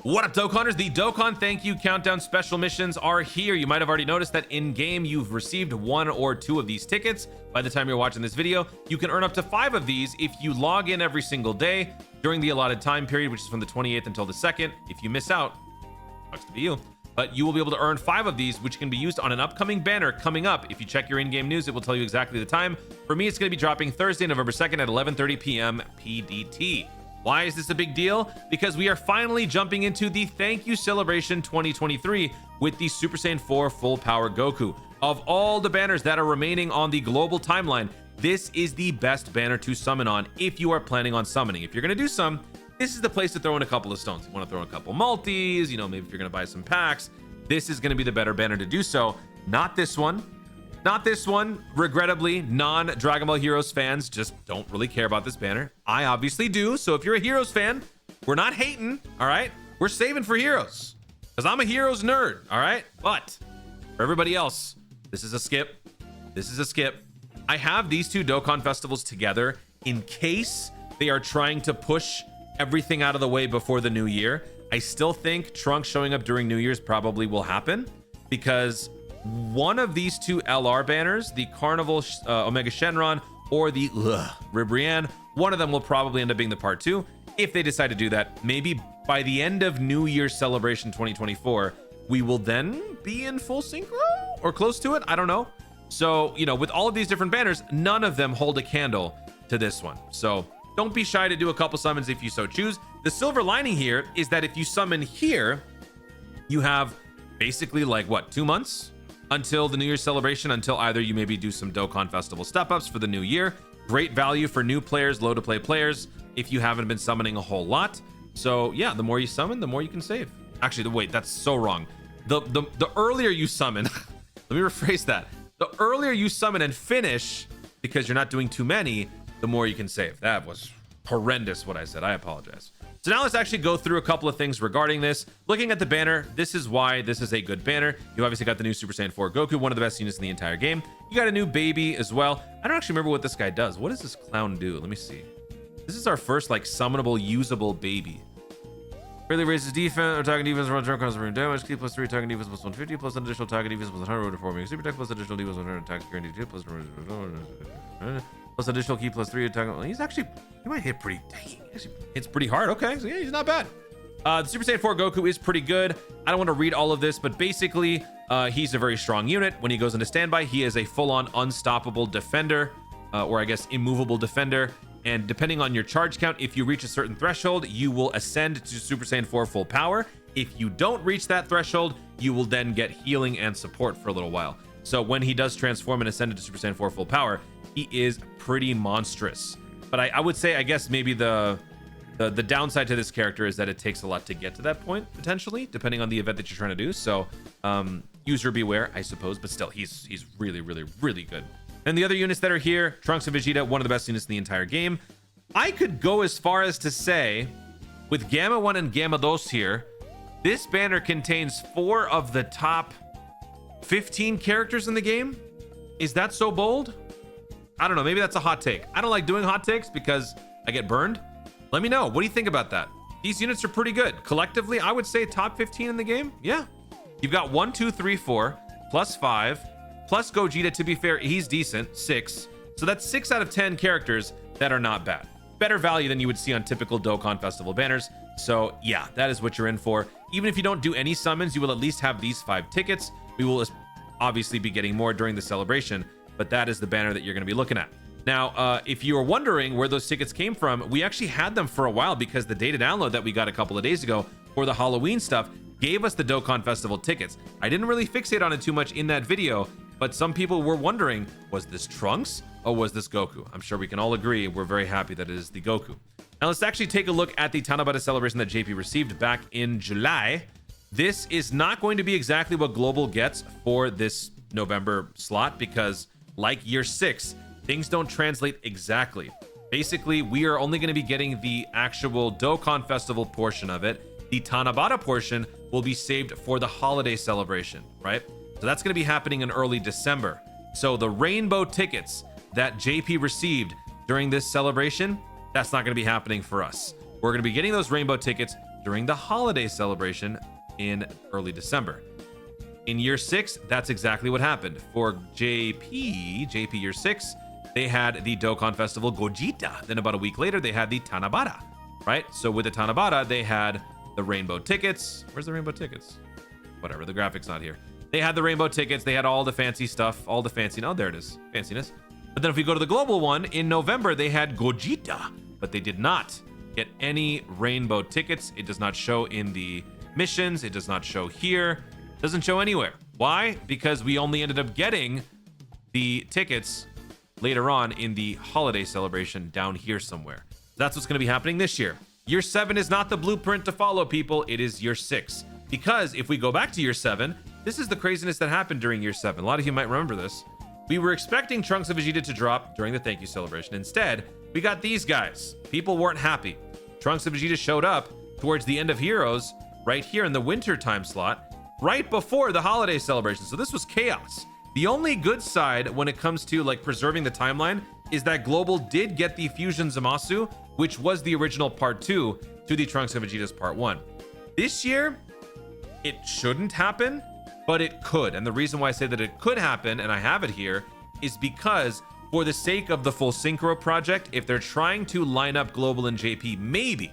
What up, Dokkaners? The Dokkan Thank You Countdown special missions are here. You might have already noticed that in-game you've received 1 or 2 of these tickets. By the time you're watching this video, you can earn up to 5 of these if you log in every single day during the allotted time period, which is from the 28th until the 2nd. If you miss out, sucks to be you. But you will be able to earn 5 of these, which can be used on an upcoming banner coming up. If you check your in-game news, it will tell you exactly the time. For me, it's going to be dropping Thursday, November 2nd at 11:30 p.m. PDT. Why is this a big deal? Because we are finally jumping into the Thank You Celebration 2023 with the Super Saiyan 4 Full Power Goku. Of all the banners that are remaining on the global timeline, this is the best banner to summon on if you are planning on summoning. If you're going to do some, this is the place to throw in a couple of stones. You want to throw in a couple multis, maybe if you're going to buy some packs, this is going to be the better banner to do so. Not this one. Not this one. Regrettably, non-Dragon Ball Heroes fans just don't really care about this banner. I obviously do. So if you're a Heroes fan, we're not hating, all right? We're saving for Heroes because I'm a Heroes nerd, all right? But for everybody else, this is a skip. This is a skip. I have these 2 Dokkan festivals together in case they are trying to push everything out of the way before the new year. I still think Trunks showing up during New Year's probably will happen because one of these 2 LR banners, the Carnival Omega Shenron or the Ribrianne, one of them will probably end up being the part 2 if they decide to do that. Maybe by the end of New Year's Celebration 2024, we will then be in full synchro or close to it. I don't know. So, with all of these different banners, none of them hold a candle to this one. So don't be shy to do a couple summons if you so choose. The silver lining here is that if you summon here, you have basically 2 months until the New Year's celebration, until either you maybe do some Dokkan Festival step-ups for the new year. Great value for new players, low-to-play players, if you haven't been summoning a whole lot. So yeah, the more you summon, the more you can save. Actually, wait, that's so wrong. The earlier you summon, let me rephrase that. The earlier you summon and finish, because you're not doing too many, the more you can save. That was horrendous what I said. I apologize. So now let's actually go through a couple of things regarding this. Looking at the banner, this is why this is a good banner. You obviously got the new Super Saiyan 4 Goku, one of the best units in the entire game. You got a new baby as well. I don't actually remember what this guy does. What does this clown do? Let me see. This is our first summonable, usable baby. Really raises defense, attacking defense, run turn, causes damage. Keep +3 attacking defense plus 150, plus an additional attacking defense plus 100 performing super attack, plus additional defense 100 attacks guaranteed, plus additional key +3 attack. He might hit pretty. Dang, he actually hits pretty hard. Okay, so yeah, he's not bad. The Super Saiyan 4 Goku is pretty good. I don't want to read all of this, but basically, he's a very strong unit. When he goes into standby, he is a full-on unstoppable defender, or I guess immovable defender. And depending on your charge count, if you reach a certain threshold, you will ascend to Super Saiyan 4 full power. If you don't reach that threshold, you will then get healing and support for a little while. So when he does transform and ascend to Super Saiyan 4 full power, he is pretty monstrous. But I would say, I guess maybe the downside to this character is that it takes a lot to get to that point, potentially, depending on the event that you're trying to do. So user beware, I suppose, but still, he's really, really, really good. And the other units that are here, Trunks and Vegeta, one of the best units in the entire game. I could go as far as to say, with Gamma 1 and Gamma 2 here, this banner contains 4 of the top 15 characters in the game. Is that so bold? I don't know. Maybe that's a hot take. I don't like doing hot takes because I get burned. Let me know. What do you think about that? These units are pretty good. Collectively, I would say top 15 in the game. Yeah. You've got 1, 2, 3, 4, plus 5. Plus Gogeta, to be fair, he's decent, 6. So that's 6 out of 10 characters that are not bad. Better value than you would see on typical Dokkan Festival banners. So yeah, that is what you're in for. Even if you don't do any summons, you will at least have these 5 tickets. We will obviously be getting more during the celebration, but that is the banner that you're going to be looking at. Now, if you are wondering where those tickets came from, we actually had them for a while because the data download that we got a couple of days ago for the Halloween stuff gave us the Dokkan Festival tickets. I didn't really fixate on it too much in that video, but some people were wondering, was this Trunks or was this Goku? I'm sure we can all agree we're very happy that it is the Goku. Now let's actually take a look at the Tanabata celebration that JP received back in July. This is not going to be exactly what Global gets for this November slot because like year 6, things don't translate exactly. Basically, we are only going to be getting the actual Dokkan Festival portion of it. The Tanabata portion will be saved for the holiday celebration, right? So that's going to be happening in early December. So the rainbow tickets that JP received during this celebration, that's not going to be happening for us. We're going to be getting those rainbow tickets during the holiday celebration in early December. In year 6, that's exactly what happened. For JP year 6, they had the Dokkan Festival Vegeta. Then about a week later, they had the Tanabata, right? So with the Tanabata, they had the rainbow tickets. Where's the rainbow tickets? Whatever, the graphic's not here. They had the rainbow tickets. They had all the fancy stuff, all the fancy. Oh, there it is, fanciness. But then if we go to the global one, in November, they had Vegeta, but they did not get any rainbow tickets. It does not show in the missions. It does not show here. Doesn't show anywhere. Why? Because we only ended up getting the tickets later on in the holiday celebration down here somewhere. That's what's going to be happening this year. Year 7 is not the blueprint to follow, people. It is year 6. Because if we go back to year 7, this is the craziness that happened during year 7. A lot of you might remember this. We were expecting Trunks and Vegeta to drop during the thank you celebration. Instead, we got these guys. People weren't happy. Trunks and Vegeta showed up towards the end of Heroes, right here in the winter time slot, right before the holiday celebration. So this was chaos. The only good side when it comes to like preserving the timeline is that Global did get the Fusion Zamasu, which was the original part 2 to the Trunks and Vegeta's part 1. This year, it shouldn't happen, but it could. And the reason why I say that it could happen, and I have it here, is because for the sake of the full Synchro project, if they're trying to line up Global and JP, maybe,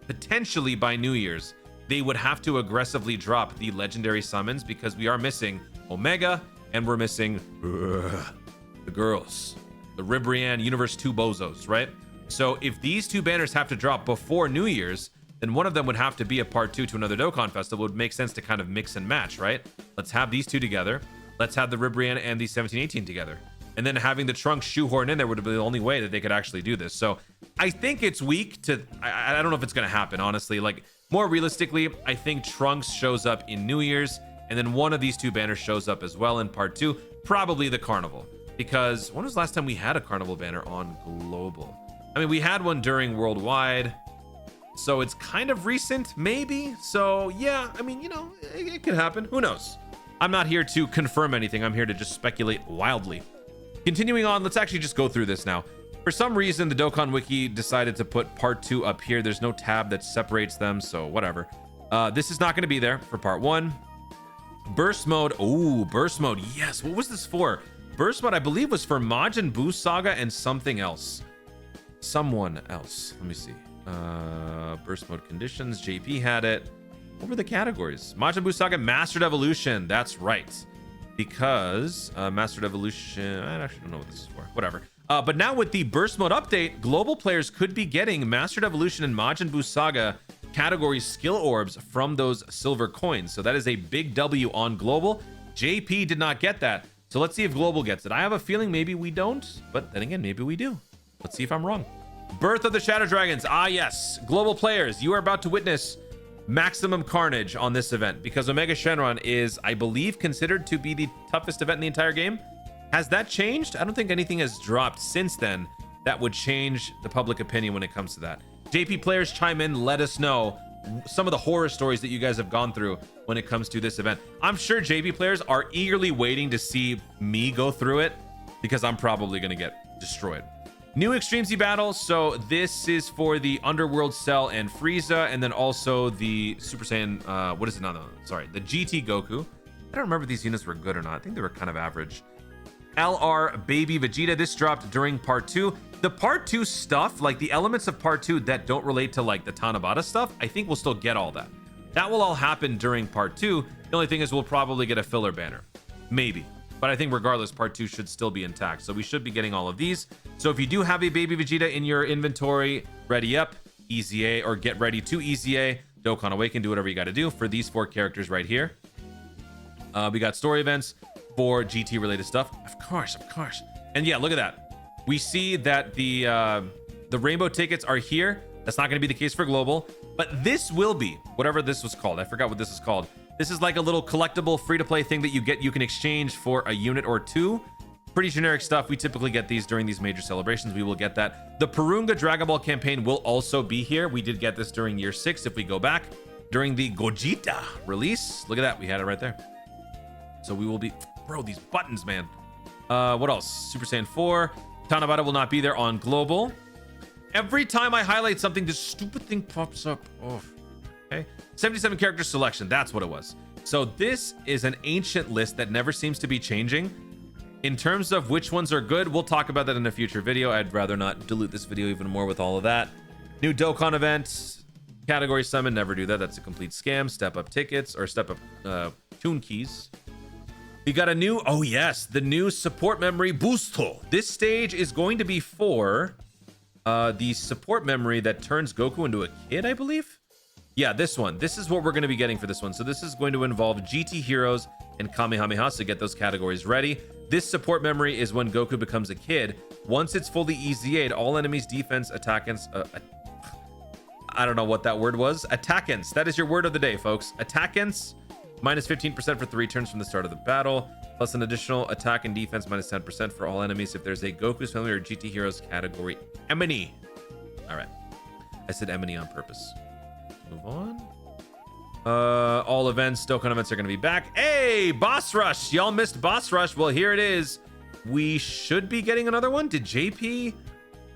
potentially by New Year's, they would have to aggressively drop the legendary summons because we are missing Omega and we're missing the girls, the Ribrianne Universe 2 bozos, right? So if these two banners have to drop before New Year's, then one of them would have to be a part 2 to another Dokkan Festival. It would make sense to kind of mix and match, right? Let's have these two together. Let's have the Ribrianne and the 1718 together. And then having the Trunks shoehorn in there would be the only way that they could actually do this. So I think it's weak to, I don't know if it's going to happen, honestly. Like, more realistically, I think Trunks shows up in New Year's, and then one of these two banners shows up as well in part 2, probably the Carnival. Because when was the last time we had a Carnival banner on Global? I mean, we had one during Worldwide, so it's kind of recent, maybe. So yeah, I mean, you know, it could happen. Who knows? I'm not here to confirm anything. I'm here to just speculate wildly. Continuing on, let's actually just go through this now. For some reason, the Dokkan Wiki decided to put part 2 up here. There's no tab that separates them, so whatever. This is not going to be there for part 1. Burst mode. Oh, burst mode. Yes. What was this for? Burst mode, I believe, was for Majin Buu Saga and something else. Someone else. Let me see. Burst mode conditions. JP had it. What were the categories? Majin Buu Saga Mastered Evolution. That's right. Because Mastered Evolution, I actually don't know what this is for. Whatever. But now with the burst mode update, global players could be getting Mastered Evolution and Majin Buu Saga category skill orbs from those silver coins. So that is a big W on global. JP did not get that. So let's see if global gets it. I have a feeling maybe we don't, but then again, maybe we do. Let's see if I'm wrong. Birth of the Shadow Dragons. Ah, yes. Global players, you are about to witness maximum carnage on this event because Omega Shenron is, I believe, considered to be the toughest event in the entire game. Has that changed? I don't think anything has dropped since then that would change the public opinion when it comes to that. JP players, chime in, let us know some of the horror stories that you guys have gone through when it comes to this event. I'm sure JP players are eagerly waiting to see me go through it because I'm probably going to get destroyed. New Extreme Z battles. So this is for the Underworld Cell and Frieza, and then also the Super Saiyan, what is it? No, sorry, the GT Goku. I don't remember if these units were good or not. I think they were kind of average. LR Baby Vegeta. This dropped during part 2. The part 2 stuff, like the elements of part 2 that don't relate to like the Tanabata stuff, I think we'll still get all that. That will all happen during part 2. The only thing is we'll probably get a filler banner. Maybe. But I think regardless, part 2 should still be intact. So we should be getting all of these. So if you do have a Baby Vegeta in your inventory, ready up, Easy A, or get ready to Easy A, Dokkan Awaken, do whatever you got to do for these 4 characters right here. We got story events for GT related stuff. Of course. And yeah, look at that. We see that the rainbow tickets are here. That's not going to be the case for global, but this will be whatever this was called. I forgot what this is called. This is like a little collectible free-to-play thing that you can exchange for a unit or 2. Pretty generic stuff. We typically get these during these major celebrations. We will get that. The Purunga Dragon Ball campaign will also be here. We did get this during year 6 if we go back during the Vegeta release. Look at that. We had it right there. So we will be, bro, these buttons, man. What else? Super Saiyan 4. Tanabata will not be there on global. Every time I highlight something, this stupid thing pops up. Oh, Okay, 77 character selection, that's what it was. So this is an ancient list that never seems to be changing. In terms of which ones are good, we'll talk about that in a future video. I'd rather not dilute this video even more with all of that. New Dokkan event, category summon, never do that. That's a complete scam. Step up tickets or step up tune keys. We got a new, oh yes, the new support memory boosto. This stage is going to be for the support memory that turns Goku into a kid, I believe. Yeah, this one. This is what we're going to be getting for this one. So this is going to involve GT heroes and Kamehameha to get those categories ready. This support memory is when Goku becomes a kid. Once it's fully EZA'd, all enemies defense attackants, I don't know what that word was. Attackants. That is your word of the day, folks. Attackants minus 15% for 3 turns from the start of the battle, plus an additional attack and defense minus 10% for all enemies if there's a Goku's family or GT heroes category enemy. All right. I said enemy on purpose. Move on. All events, Dokkan events are going to be back. Hey, Boss Rush. Y'all missed Boss Rush. Well, here it is. We should be getting another one. Did JP...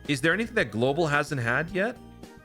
Is there anything that Global hasn't had yet?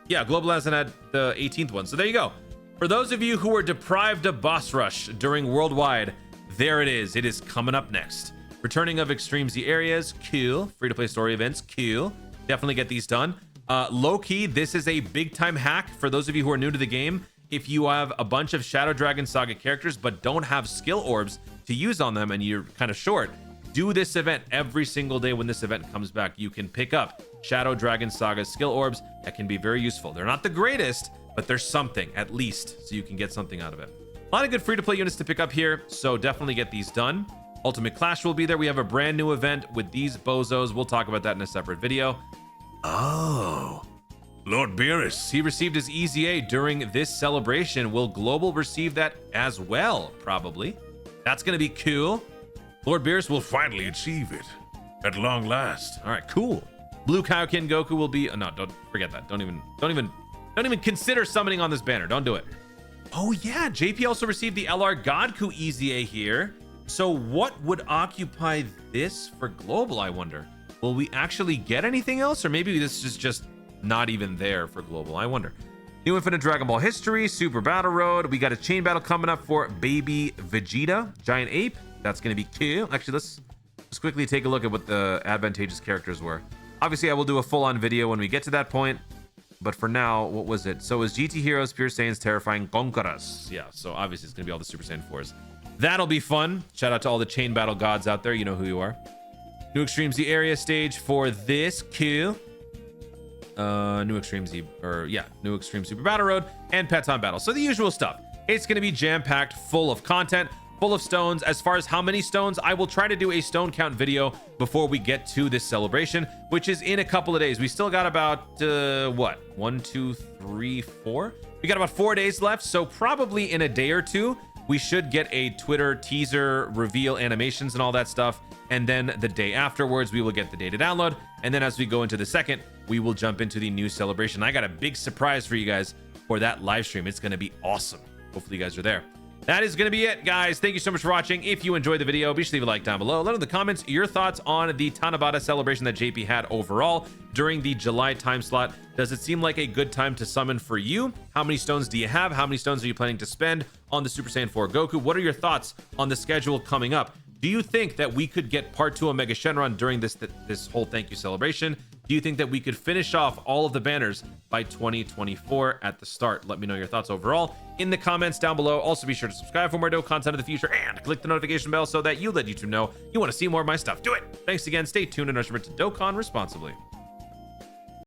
Yeah, Global hasn't had the 18th one. So there you go. For those of you who were deprived of Boss Rush during Worldwide, there it is. It is coming up next. Returning of Extreme Z areas. Cool. Free-to-play story events. Cool. Definitely get these done. Low-key, this is a big-time hack for those of you who are new to the game. If you have a bunch of Shadow Dragon Saga characters but don't have skill orbs to use on them and you're kind of short, do this event every single day. When this event comes back, you can pick up Shadow Dragon Saga skill orbs that can be very useful. They're not the greatest, but there's something at least, so you can get something out of it. A lot of good free-to-play units to pick up here, so definitely get these done. Ultimate Clash will be there. We have a brand new event with these bozos. We'll talk about that in a separate video. Oh, Lord Beerus, he received his EZA during this celebration. Will Global receive that as well? Probably. That's going to be cool. Lord Beerus will finally achieve it at long last. All right, cool. Blue Kaioken Goku will be... no, don't forget that. Don't even consider summoning on this banner. Don't do it. Oh yeah, JP also received the LR Godku EZA here. So what would occupy this for Global, I wonder? Will we actually get anything else? Or maybe this is just not even there for Global. I wonder. New Infinite Dragon Ball History, Super Battle Road. We got a chain battle coming up for Baby Vegeta, Giant Ape. That's going to be cool. Actually, let's quickly take a look at what the advantageous characters were. Obviously, I will do a full-on video when we get to that point. But for now, what was it? So it was GT Heroes, Pure Saiyans, Terrifying Gonkaras. Yeah, so obviously it's going to be all the Super Saiyan 4s. That'll be fun. Shout out to all the chain battle gods out there. You know who you are. New Extreme Z area stage for this. Cool. New Extreme Z, New Extreme Super Battle Road and Peton Battle. So the usual stuff. It's going to be jam-packed, full of content, full of stones. As far as how many stones, I will try to do a stone count video before we get to this celebration, which is in a couple of days. We still got about, 1, 2, 3, 4? We got about 4 days left. So probably in a day or two, we should get a Twitter teaser reveal animations and all that stuff. And then the day afterwards, we will get the day to download. And then as we go into the second, we will jump into the new celebration. I got a big surprise for you guys for that live stream. It's going to be awesome. Hopefully you guys are there. That is going to be it, guys. Thank you so much for watching. If you enjoyed the video, be sure to leave a like down below. Let in the comments your thoughts on the Tanabata celebration that JP had overall during the July time slot. Does it seem like a good time to summon for you? How many stones do you have? How many stones are you planning to spend on the Super Saiyan 4 Goku? What are your thoughts on the schedule coming up? Do you think that we could get part 2 of Mega Shenron during this whole thank you celebration? Do you think that we could finish off all of the banners by 2024 at the start? Let me know your thoughts overall in the comments down below. Also, be sure to subscribe for more dope content in the future and click the notification bell so that you let YouTube know you want to see more of my stuff. Do it. Thanks again. Stay tuned and remember to Dokkan responsibly.